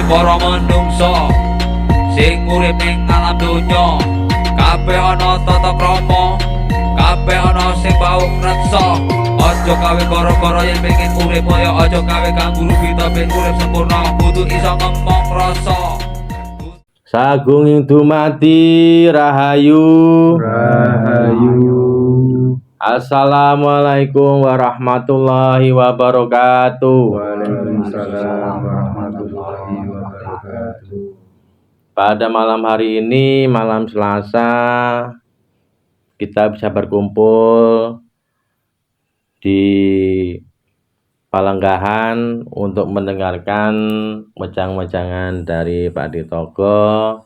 para manungsa sing urip ning alam donya, kabeh ana tata krama, kabeh ana sing bau reksa. Aja gawe gara-gara yen pengen urip kaya aja gawe kang guru kita ben urip sempurna, kudu iso ngomong rasa. Sagung dumati rahayu. Assalamualaikum warahmatullahi wabarakatuh. Waalaikumsalam warahmatullahi wabarakatuh. Pada malam hari ini, malam Selasa, kita bisa berkumpul di Palenggahan untuk mendengarkan mejang-mejangan dari Pak Ditogo.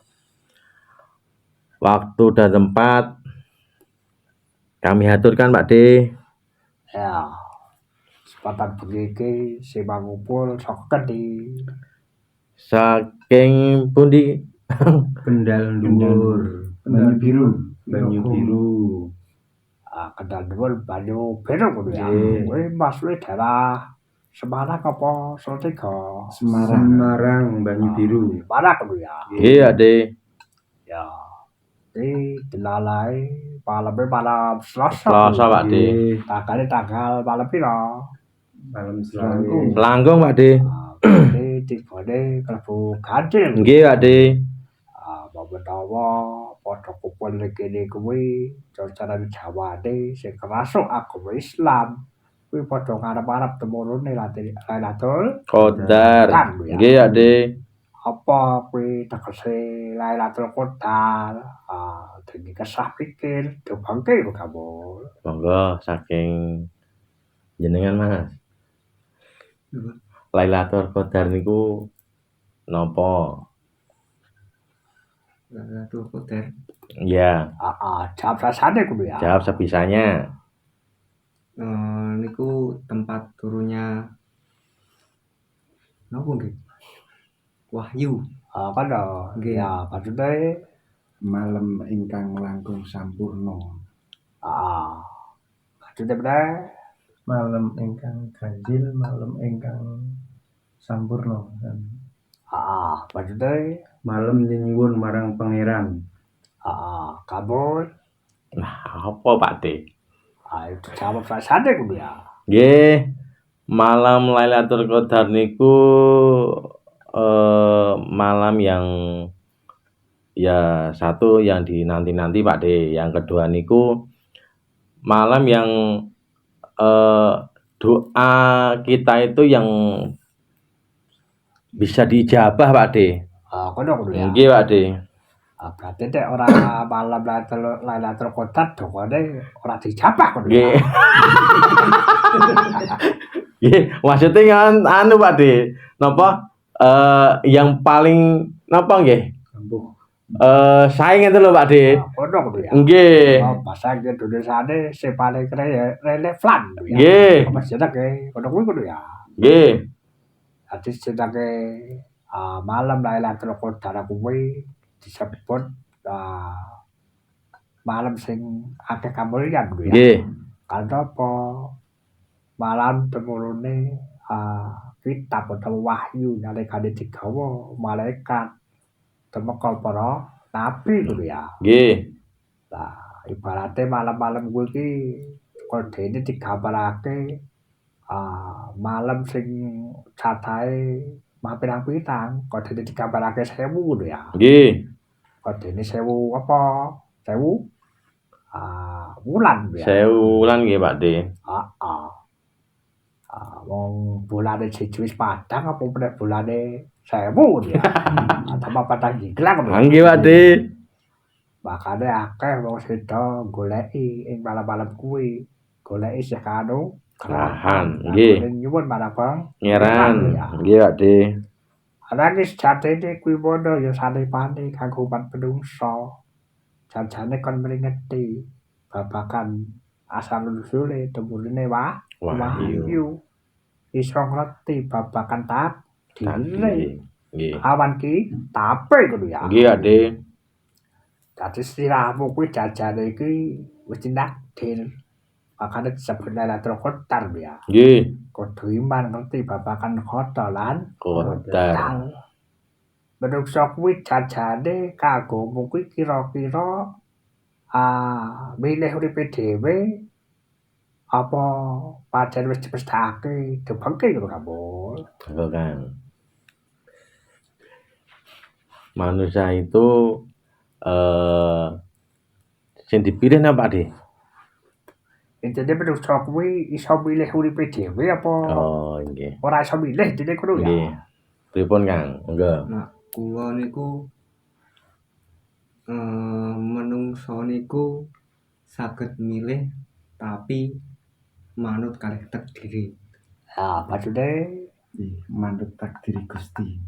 Waktu dan tempat kami aturkan, Pak D. Ya, sepatan begini si mangumpul sok di Saking pundi Kendal Dhuwur, Banyu Biru. Kendal Dhuwur, Banyu Biru kudu ya. Nggih. Kuwi masuk daerah Semarang apa Salatiga? Semarang, Banyu Biru. Semarang kudu ya. iya, Ade. Ya. Ini dilalai malam Selasa. Selasa, Pak D. Tanggal malam piro? Malam Selangkung. Selangkung, Pak D. Ini digone klebu ganjil. Nggih, Pak D. Menawa padha kumpul kene kuwi cara Jawane sing kerasuk agama Islam kuwi padha ngarep-arep temurune Lailatul Qadar. Nggih, Pak D. apa kuwi tegese Lailatul Qadar. Dene kesah pikir dibangke kok kamu. Monggo saking jenengan, Mas. Lailatul Qadar niku napa? Lailatul Qadar. Ya, Jawab rasane kuwi ya. jawab sebisanya. Niku tempat turunnya napa nggih? Wahyu. Kan Nggih. ya maksudnya malam ingkang langkung sampurna. maksudnya bener Malam ingkang ganjil, malam ingkang sampurna. maksudnya Malam nyuwun marang pangeran. kabur. Nah, apa, Pak D? Itu jawab rasane kuwi ya. Nggih, malam Lailatul Qadar niku malam yang ya satu yang dinanti-nanti, Pak D. Yang kedua niku malam yang doa kita itu yang bisa diijabah, Pak D. Kono kudu ya. Nggih, Pak D. Berarti nek ora malam Lailatul Qadar dongane ora dijabah kudu ya. Nggih. Nggih, maksudnya kan anu, Pak D. Napa yang paling napa nggih? Saing itu lho, Pak D. Kono kudu ya. Nggih. Bahasa Indonesiane sing paling relevan kudu ya. Nggih. Apa jenenge? Kono kuwi kudu ya. Nggih. Dadi jenenge malam Lailatul Qadar kuwi disebut malam sing akeh kamulyan kuwi ya. Nggih. Karena apa? Malam temurune kitab utawa wahyu nalikane digawa malaikat temeka para nabi kuwi ya. Nggih. Nah, ibarate malam-malam kuwi iki kodene digambarake malam sing catahe pirang-pirang, kodene digambarake 1000 lho ya. Nggih. Kodene 1000 apa? 1000 wulan lho ya. 1000 wulan nggih, Pak D. Wong bulane siji wis padang apa meneh bulane 1000 ya. Tambah padang jingklang. Nggih, Pak D. Makane akeh wong sedo goleki ing malam-malam kuwi. Goleki sing kanu Kerahan, nggih. Nyuwun marang Ngeran. ya. Nggih, Pak D. Ananging sejatine kuwi mono ya sanepane kanggo umat menungsa. Janjane kon mringeti babagan asal usule temurune wahyu. Iso ngerti babagan takdire. Nggih. Awan ki tape kudu ya. Nggih, Pak D. Dadi sirahmu kuwi jajane iki wis tinakdir. Makane disebut Lailatul Qadar ya. Nggih. Kudu iman ngerti babagan qada lan Qadar. menungso kuwi jajane kanggomu kuwi kira-kira milih uripe dhewe apa pancen wis dimestake dibengke ngono Kambul. Betul kan. Manusia itu sing dipilih napa Pak De? Intine menungso kuwi iso milih uripe dhewe apa Oh, nggih. ora iso milih dene ngono ya. Nggih. Pripun Kang? Monggo. Nah, kula niku menungso niku saged milih tapi manut kalih takdiri. Ya, maksudnya Manut takdir Gusti.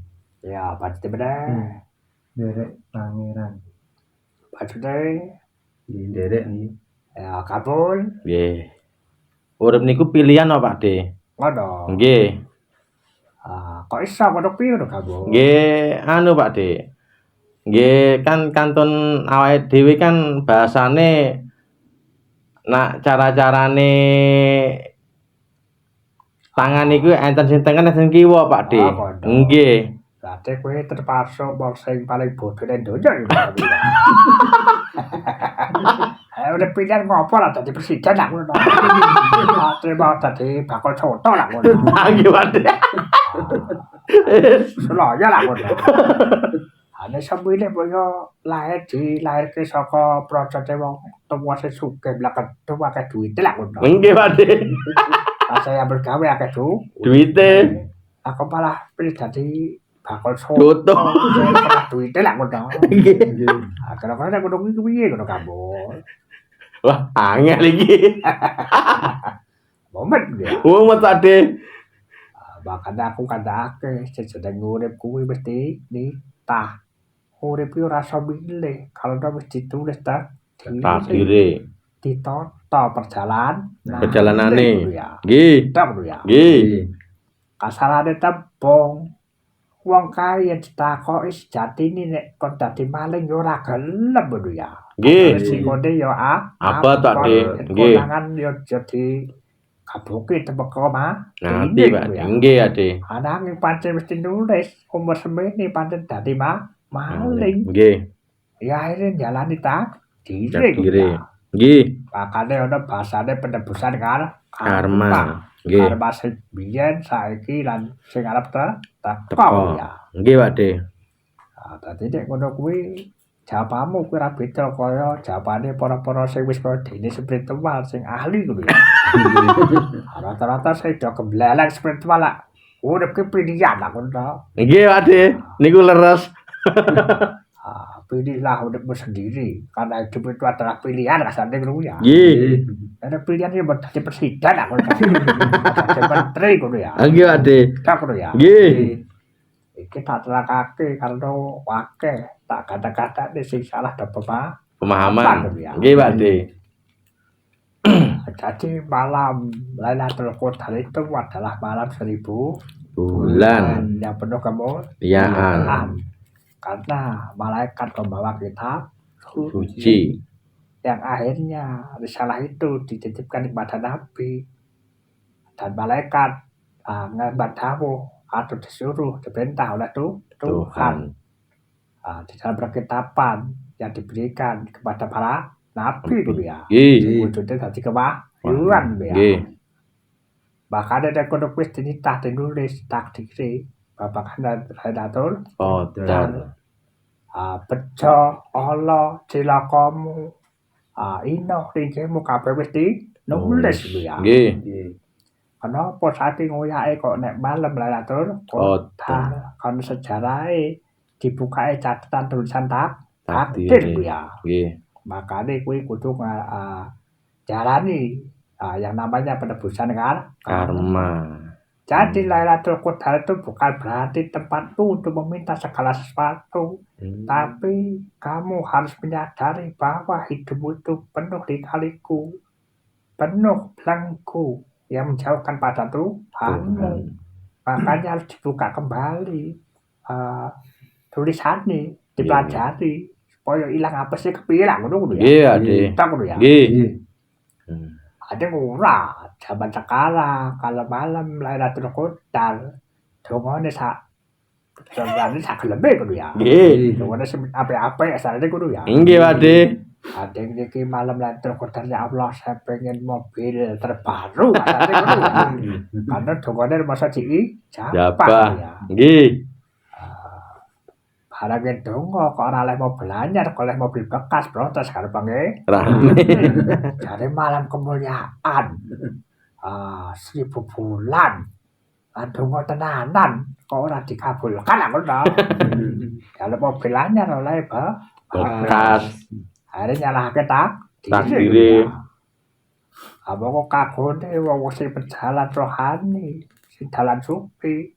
ya maksudnya bener. Derek pangeran. Maksudnya Nderek nih. ya Kambul Nggih. Urip niku pilihan apa Pak De? ngono. Nggih. Kok iso ngono piye ngono Kambul? Nggih, anu Pak De. Nggih, kan kantun awake dhewe kan bahasane nak cara-carane tangan iku enten sing tengen enten kiwa Pak De. Ah, kono. Nggih. Berarti kowe termasuk wong sing paling bodoh ning donya iki Kambul. Udah pilihan ngopo lah dadi presiden lah ngono. Terima dadi bakal contoh lah ngono. Nggih Pak De. Seloyo lah ngono. Ane sambile boyo lahirke saka procete wong tuwa sing sugih blaket tuwa akeh duwite lah ngono. Nggih Pak De. Saya bergawe akeh Duwite. aku malah pilih dadi bakal Contoh. duwite lah ngono. Nggih. Kira-kira nek ngono kuwi piye ngono kamu? Wah, angel iki. Momen ya. Mumet Pak De. Makanya aku kandhake sejeneng urip kuwi mesti ditah. Urip iki ora iso milih, kalau wis ditulis Takdire. ditata Perjalanane. ya. Nggih. Tok ya. Nggih. Kasarane tembung wong kaya ditakoki sejatine nek kon dadi maling ya ora gelem ngono ya. Nggih. Sikone ya Apa, Pak De? Nggih. Konangan ya jadi kabuki tembok Nanti Pak De. Nggih Ade. Ananging pancen mesti nulis umur semene pancen dadi maling. Nggih. Ya akhirnya jalani takdir. Takdire. Nggih. Makanya ana bahasane penebusan Karma. Nggih. Karma sing biyen saiki lan sing arep teko Teko. ya. Nggih Pak De. Dadi nek ngono kuwi jawabanmu kuwi ora beda kaya jawabane para-para sing wis kaya dene spiritual sing ahli ngono ya. Rata-rata sing do gembleleng spiritual lah. Urip ki pilihan lah ngono. Nggih Pak De. Niku leres. Pilihlah uripmu sendiri karena hidup itu adalah pilihan kasarnya ngono ya. Nggih. Ada pilihan yang buat jadi presiden lah ngono. Jadi menteri ngono ya. Nggih Pak De. Tak ngono ya. Nggih. Iki tak terangake kalau akeh tak kata-kata sing salah ada Pemahaman. ngono ya. Nggih Pak De. Jadi malam Lailatul Qadar itu adalah malam 1000 Bulan. yang penuh Kemuliaan. karena malaikat membawa kitab Suci. yang akhirnya risalah itu dititipkan kepada Nabi dan malaikat ngemban dawuh atau disuruh diperintah oleh Tuhan di dalam perkitaban yang diberikan kepada para nabi dulu ya. Nggih. Wujudnya tadi kewahyuan ya. Nggih. Bahkan ada kono kuis dinitah dinulis takdiri babakan Lailatul Qadar. bejo Allah cilakamu ino ringkemu kabeh wis dinulis lho ya. Nggih. Kenapa saking ngoyake kok nek malam Lailatul Qadar kan sejarahe dibukae catatan tulisan takdir lho ya. Nggih. Makane kuwi kudu jalani yang namanya penebusan Karma. Jadi Lailatul Qadar itu bukan berarti tempatmu untuk meminta segala sesuatu, tapi kamu harus menyadari bahwa hidupmu itu penuh lika-liku, penuh belenggu yang menjauhkan pada Tuhanmu. Makanya harus dibuka kembali tulisannya, dipelajari supaya hilang apa sih kepilang ngono ya. Nggih Ade. Tak ngono ya. Nggih. Ada ora zaman sekarang kalau malam Lailatul Qadar dongane sak Contohnya sak lebih kudu ya. Nggih. Pokoknya apa-apa asalnya kudu ya. Nggih, Pakde. Ada yang niki malam lantur kotor ya Allah saya pengen mobil terbaru asalnya kudu ya. Karena dongane masa ci Jabah. jabah ya. Nggih. Barang dongo kok ora oleh mobil anyar, kok oleh mobil bekas protes karo pange. Rame. Jare malam kemuliaan. 1000 bulan. Dongo tenanan kok ora dikabulkan aku to. Kalau mobil anyar oleh Bekas. Are nyalahke Takdire. Apa kok kagone wong sing berjalan rohani, sing dalan suci.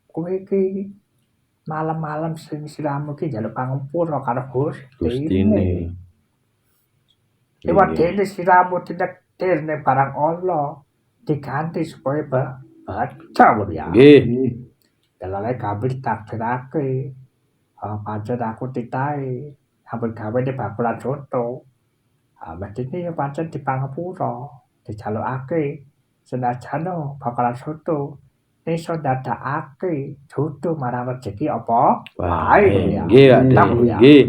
Kowe iki malam-malam sing siramu ki njaluk pangapura karo Gustine. Lewat dene siramu tinektir ning barang Allah diganti supaya baca ya. Nggih. Dalane kabeh takdirake. Pancen aku titahe hampir gawe di bakulan soto. Mestine ya pancen di pangapura, dijalukake senajan bakalan soto. Iso dadakake jodoh marang rezeki apa wae ya. Nggih, Pakde. Nggih.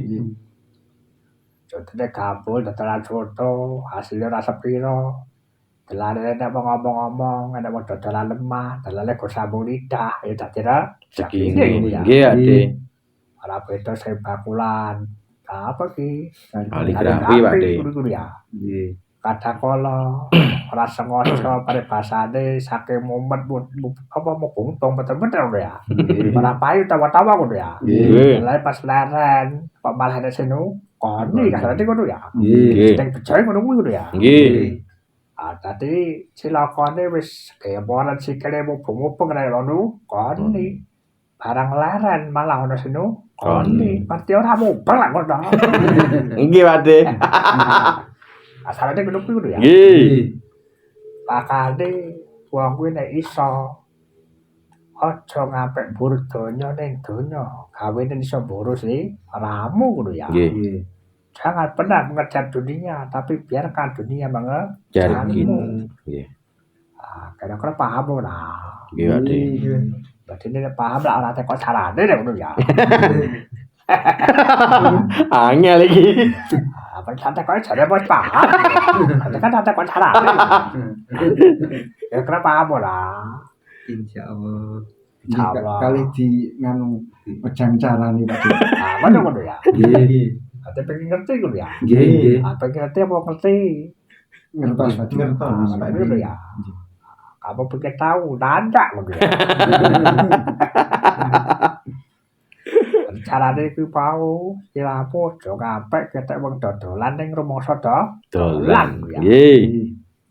Contohnya kabul dodolan soto, hasilnya rasa piro. Delane nek mau ngomong-ngomong, nek mau dodolan lemah, delane go sambung lidah, ya dadi Segini. Nggih, Pakde. Ora beda sing bakulan. Apa ki? Kaligrafi, Pakde. Kudu ya. Nggih. Kadang kala ora sengaja paribasane saking mumet apa mau buntung betul-betul ya. Ora payu tawa-tawa kudu ya. Nggih. Mulai pas leren, kok malah ada senu, koni kasarane kudu ya. Nggih. Sing bejoe ngono kuwi kudu ya. Nggih. Tadi cilakane wis kaya moran sikile mubung-mubung rek ngono, koni. Barang leren malah ono senu, koni. Pasti ora mubeng lah ngono. Nggih, Pakde. Asalane ngono kuwi kudu ya. Nggih. Pakane wong kuwi nek iso aja ngampek mburu donya ning donya, gawene iso mburu sih ramu kudu ya. Nggih. Jangan pernah mengejar dunia, tapi biarkan dunia mengejar. Jari nggih. Kira-kira paham ora? Nggih, Pakde. Berarti ini paham lah ora teko carane nek ngono ya. Angel iki. Apa santai kok jare bos paham. Kan tak teko carane. Kira-kira paham ora? Insyaallah. Insyaallah. Kali di nganu pejang carane Pak. Ngono ya. Nggih. Ate pengen ngerti kudu ya. Nggih. Apa ngerti apa ngerti? Ngertos Pak. Ngono ya. Kamu pengen tahu, nanda ngono ya. Carane iku pau siramu aja ngampek ketek wong dodolan ning rumangsa Dolan. ya. Nggih.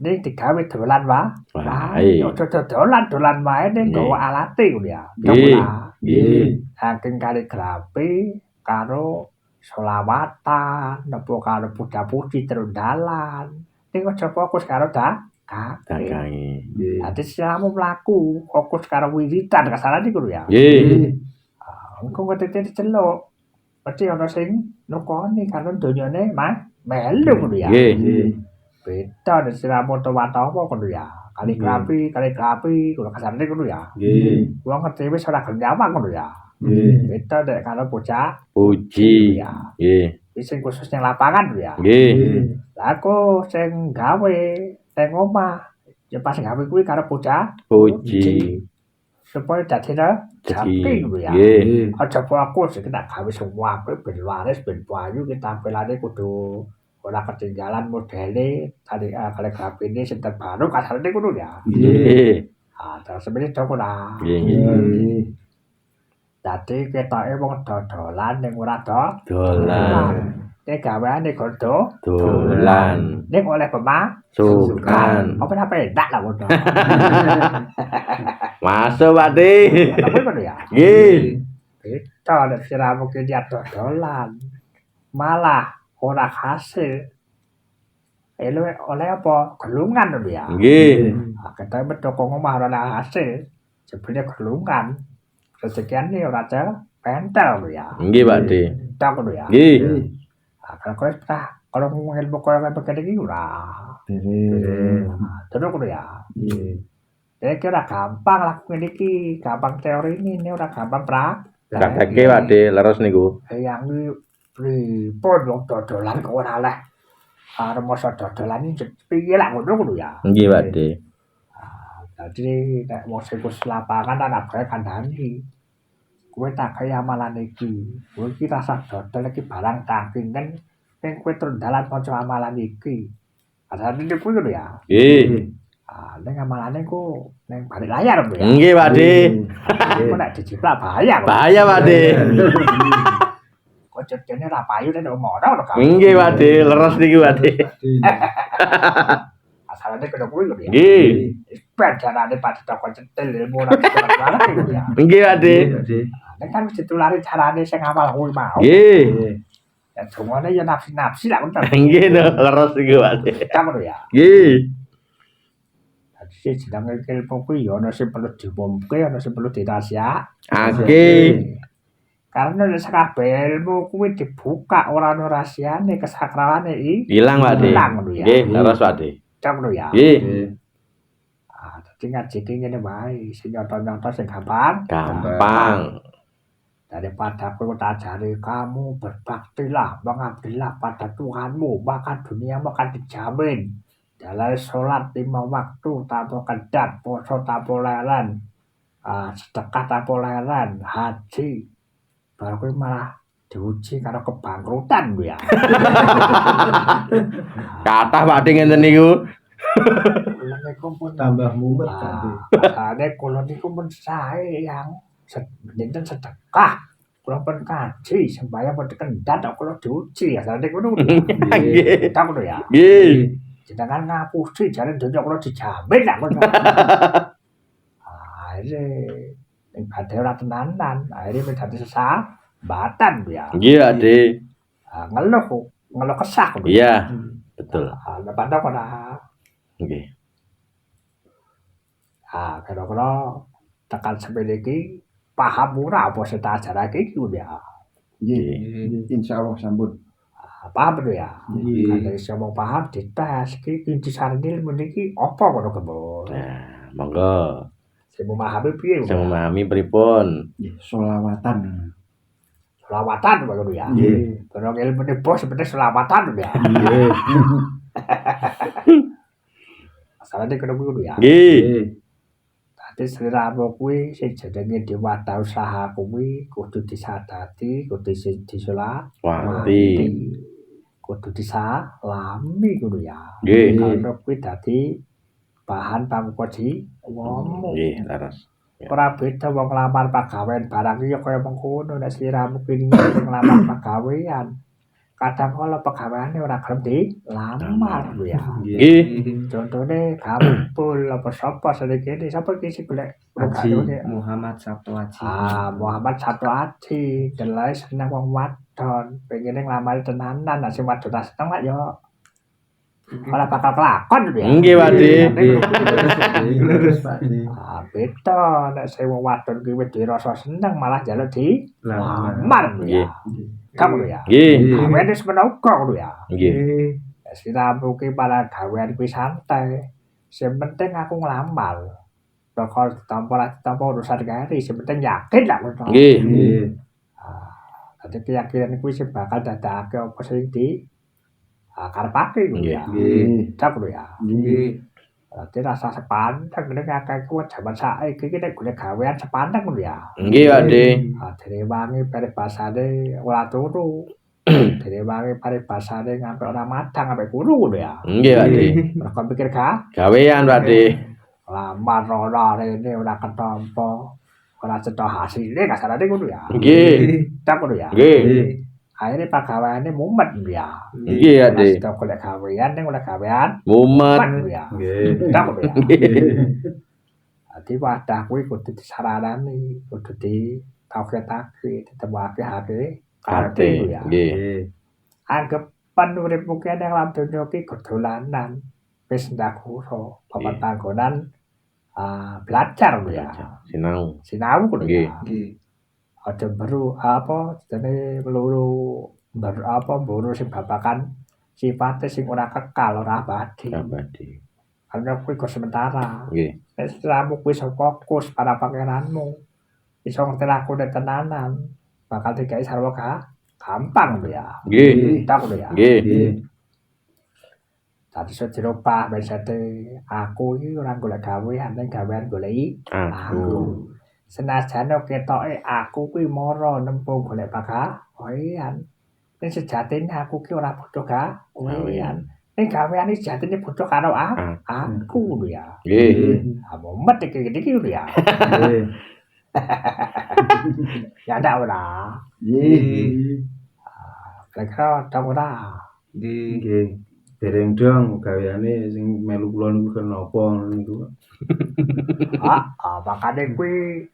Ning digawe dolan Wae. Aja dodolan wae ning nggawa alate ngono ya. Nggih. Nggih. Saking kaligrafi karo selawatan, nepo karo puja-puji terus dalan. Ning aja fokus karo Dagange. Dadi siramu mlaku, fokus karo wiritan kasarane kudu ya. Nggih. Engko ngerti celuk. Mesti ana sing nukoni karo donyane melu kudu ya. Nggih. Beda nek siramu tawa-tawa kudu ya. Kaligrafi kudu kasarane kudu ya. Nggih. Wong ngerti wis ora gelem nyawang kudu ya. Nggih. Beda nek karo bocah Puji. ya. Nggih. Iki sing khusus ning lapangan kudu ya. Nggih. Lah aku sing gawe ning omah ya pas gawe kuwi karo bocah Puji. supaya dadi rezeki kudu ya. Nggih. Aja fokus iki tak gawe semua apik ben waris ben payu ki tampilane kudu ora ketinggalan modele kaligrafine sing terbaru kasarane kudu ya. Nggih. Terus sebenarnya dok ora. Nggih. Dadi ketoke wong dodolan ning ora Dolan. Nek gaweane godo Dolan. ning oleh Sukan. apa pedak lah ngono. Masuk, Pakde. Tapi ngono ya. Nggih. Beda nek siramu ki dia dodolan. Malah ora hasil. Oleh apa? Gelungan lho ya. Nggih. Ketoke metu kok omah ora hasil. Jebule gelungan. Rezekiane ora pentel lho ya. Nggih, Pakde. Tak ngono ya. Nggih. Kalau kowe kalau ngomong ilmu koyo begini iki ora. Terus ngono ya. Iki ora gampang lah ngene iki, gampang teori ini ora gampang Praktekke Pakde leres niku. Yang pripun wong dodolan kok ora oleh arep masa dodolan iki piye lah ngono ya. Nggih Pakde. Dadi nek wong sing wis lapangan anak gawe kandhani. Kowe tak kaya amalan iki. Kowe iki rasa dodol iki barang kangkingen ning kowe terus dalan maca amalan iki. Padahal ini kuwi ngono ya. Nggih. Ning amalane ku ning balik layar lho ya. Nggih Pakde. Kok nek dijiplak bahaya kok. Bahaya Pakde. Kok jenenge ra payu nek omono lho kan. Nggih Pakde, leres niki Pakde. Asalane kena kuwi lho ya. Nggih. Pajarane pada toko cetil ilmu ora ketularan lho ya. Nggih Pakde. Nek kan wis ditulari carane sing awal kuwi mau. Nggih. Ya dungane ya nafsi-nafsi lah ngono. Nggih leres niki Pakde. Kan lho ya. Nggih. Dadi jenenge ilmu kuwi ya ana sing perlu diumumke, ana sing perlu Ake. Karena nek kabeh ilmu kuwi dibuka ora ana rahasiane kesakralane Ilang Pakde. Ilang lho ya. Nggih, leres Pakde. Kan lho ya. Nggih. Dadi ngaji iki ngene wae, sing nyata-nyata sing gampang. Gampang. Daripada aku tak ajari kamu berbaktilah, mengabdilah pada Tuhanmu, maka dunia akan dijamin. Dalam sholat 5 waktu tanpa kedat, poso tanpa leren, sedekah tanpa leren, haji. Baru kowe malah diuji karo kebangkrutan lho ya. Kathah Pakde ngenten niku. Kula niku pun Tambah mumet Pakde. Masane kula niku pun sae yang dinten sedekah. Kula pun kaji sembayang pun dikendat kula diuji asale ngono. Nggih. Tak ngono ya. Nggih. Jenengan ngapusi jare donya kula dijamin lah ngono. Akhire ning badhe ora tenanan, akhire dadi sesambatan ya. Nggih Pakde. Ngeluh kesah ngono. Iya. Betul. Padha ora. Nggih. Kira-kira tekan semene iki paham ora apa sing tak ajarake iki ya. Nggih. Insyaallah sampun. Paham lho ya. Nggih. Nek iso mau paham dites iki intisari ilmu niki apa ngono kebon. Nah, monggo. Sing memahami piye? Sing memahami pripun? Nggih, selawatan. Selawatan ngono ya. Nggih. Kalau ilmune bos sebenarnya selawatan lho ya. Nggih. Asalane kena ngono ya. Nggih. Dadi sliramu kuwi sing jenenge dewata usaha kuwi kudu disadati, kudu Wati. kudu disalami ngono ya. Nggih. Kalau kuwi dadi bahan pangkoji ngomong. Nggih, leres. Ora beda wong nglamar pagawean barang iki kaya mengkono nek sliramu kuwi nglamar pagawean. Kadang kala pagaweane ora gelem dilamar lho ya. Nggih. Contone kampul apa sapa sing kene sapa iki sing golek Haji Muhammad Sabtu Haji. Muhammad Sabtu Haji delai seneng wong wadon pengen nglamar tenanan nek sing wadon seneng lak yo ora bakal kelakon lho ya. Nggih Pakde. Leres Pakde. Beda nek sing wong wadon kuwi dirasa seneng malah njaluk lamar lho ya. Kamu lho ya. Nggih. Gawean wis menauga lho ya. Nggih. Siramu ki para gawean kuwi santai. Sing penting aku nglamar. Bakal ditampa urusan kari, sing penting yakin lah ngono. Nggih. Dadi keyakinan kuwi sing bakal dadakake apa sing karepake ngono ya. Nggih. Tak lho ya. Nggih. Berarti rasa sepanteng nek akeh kuwi jaman saiki iki nek golek gawean sepanteng lho ya. Nggih Pakde. Dene wangi paribasane ora turu. Dene wangi paribasane ngampe ora madang sampe kuru ngono ya. Nggih Pakde. Mergo pikir Gawean Pakde. lamar ora rene ora ketampa. Ora cetha hasile kasarane ngono ya. Nggih. Tak ngono ya. Nggih. Akhire pagaweane mumet lho ya. Nggih Pakde. Sudah golek gawean ning oleh gawean Mumet. lho ya. Nggih. Tak ngono ya. Nggih. Dadi wadah kuwi kudu disarani, kudu ditauhidake, ditemokake hake Kate. lho ya. Nggih. Anggapan uripmu ki ning alam donya ki dolanan. Wis ndakura pepanggonan belajar lho ya. Sinau. Sinau lho Nggih. ya. Aja beru apa jenenge meluru mburu sing babakan sifate sing ora kekal, ora abadi. Abadi. Karena kuwi kok sementara. Nggih. Sliramu kuwi iso fokus para pangeranmu. Iso ngerti lakune tenanan. Bakal digawe sarwa gampang lho ya. Nggih. Tak lho ya. Nggih. Dadi iso dirubah mindset-e aku iki ora golek gawean, ning gawean goleki aku. Senajan ketoke aku kuwi mara nempuh golek gawean. Ning sejatine aku ki ora butuh gawean. Ning gawean iki sejatine butuh karo aku lho ya. Nggih. Mumet iki lho ya. Ya ndak ora. Nggih. Kira-kira dong ora. Nggih. Dereng dong gaweane sing melu kula niku kenapa niku. Makane kuwi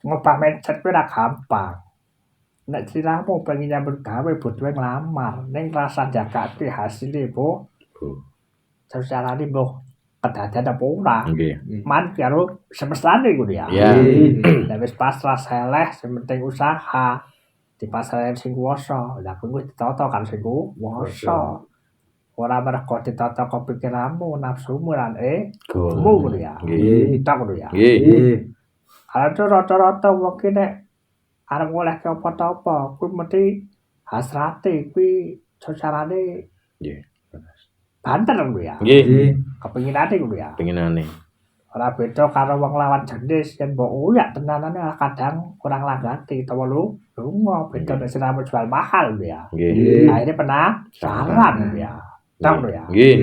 ngubah mindset kuwi ora gampang. Nek sliramu pengen nyambut gawe butuhe nglamar, ning rasa jagake hasile, Bu. Secarane mbok kedadean apa ora. Nggih. Man karo semestane ngono ya. Ya. Nek wis pasrah seleh, sing penting usaha. Dipasrahe sing kuwasa. Lah kuwi ditata kan sing kuwasa. Ora mergo ditata kepikiranmu, nafsumu lan ngono ya. Nggih. Tak ngono ya. Nggih. Ada rata-rata wong ki nek arep ngolehke apa-apa, kuwi mesti hasrate kuwi carane Nggih. banter ngono ya. Nggih. Kepinginane ngono ya. Pengenane. Ora beda karo wong lawan jenis yen mbok uyak tenanane kadang kurang langgati utawa lunga beda nek siramu jual mahal lho ya. Nggih. Akhire penasaran lho ya. Tak lho ya. Nggih.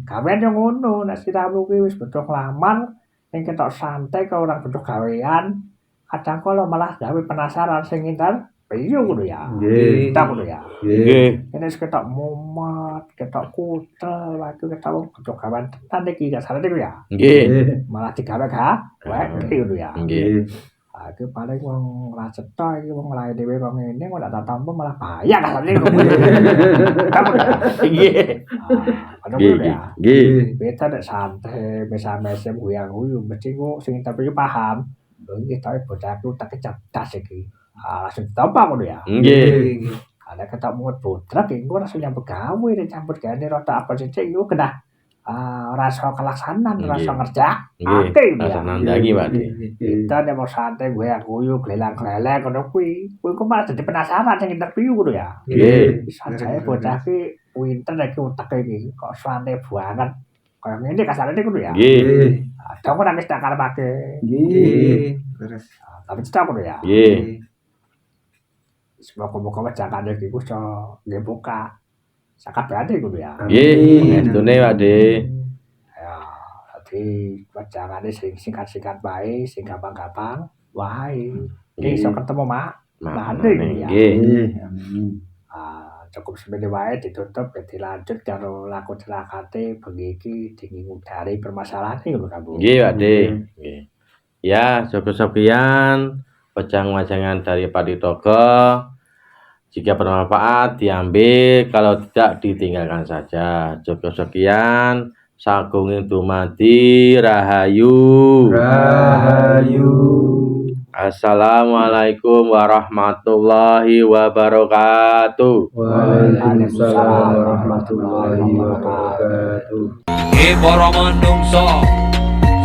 Gawean yo ngono, nek siramu kuwi wis butuh nglamar ning ketok santai kok ora butuh gawean, kadang kala malah gawe penasaran sing ngintar piye ngono ya. Nggih. Tak ngono ya. Nggih. Nek ketok mumet, ketok kutel, wae ketok butuh gawean tenan iki gak salah iku ya. Nggih. Malah digawe wae ngono ya. Nggih. Iki paling wong ora cetha iki wong lae dhewe kok ngene kok ndak tampa malah bahaya kasane. Nggih. Nggih. Nggih. Beta nek santai, mesam-mesem guyang-guyu mesti kok sing tapi paham. Lho iki tak bocahku tak cerdas iki. Langsung tampa ngono ya. Nggih. Ada kata muat putra engko langsung nyambut gawe nek campur gawe rada apa sithik iku kena rasa kelaksanan, rasa ngerja. Nggih. Rasa nandangi, Pak. Kita nek mau santai guyang-guyu, glelang-gleleng ngono kuwi. Kuwi kok malah dadi penasaran sing interview ngono ya. Nggih. Santai bocah ki pinter iki uteke iki kok santai banget. Kaya ngene kasarane ngono ya. Nggih. Dong ora wis tak karepake. Nggih. Terus. Tapi cita ngono ya. Nggih. Semoga-moga wajahane iki iso nggih buka. Sakabehane ngono ya. Nggih. Pangestune, Pak De. Ya, dadi wajahane sing singkat-singkat wae, sing gampang-gampang wae. Iki iso ketemu Nggih. Amin. Cukup semene wae ditutup dilanjut karo laku celakate bengi iki dingin ngudari permasalahan ngono kan Bu. Nggih, Pak De. Nggih. Ya, cukup sekian wajangan dari Padi Toko. Jika bermanfaat diambil, kalau tidak ditinggalkan saja. Cukup sekian. Sagunging dumadi rahayu. Rahayu. Assalamualaikum warahmatullahi wabarakatuh. Waalaikumsalam warahmatullahi wabarakatuh. Para manungsa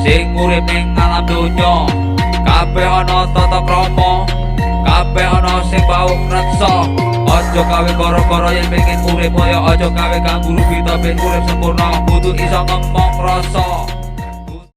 sing urip ning alam donya, kabeh ana tata krama, kabeh ana sing bau reksa. Aja gawe gara-gara yen pengen urip kaya aja gawe kang guru kita ben urip sempurna, kudu iso ngomong rasa.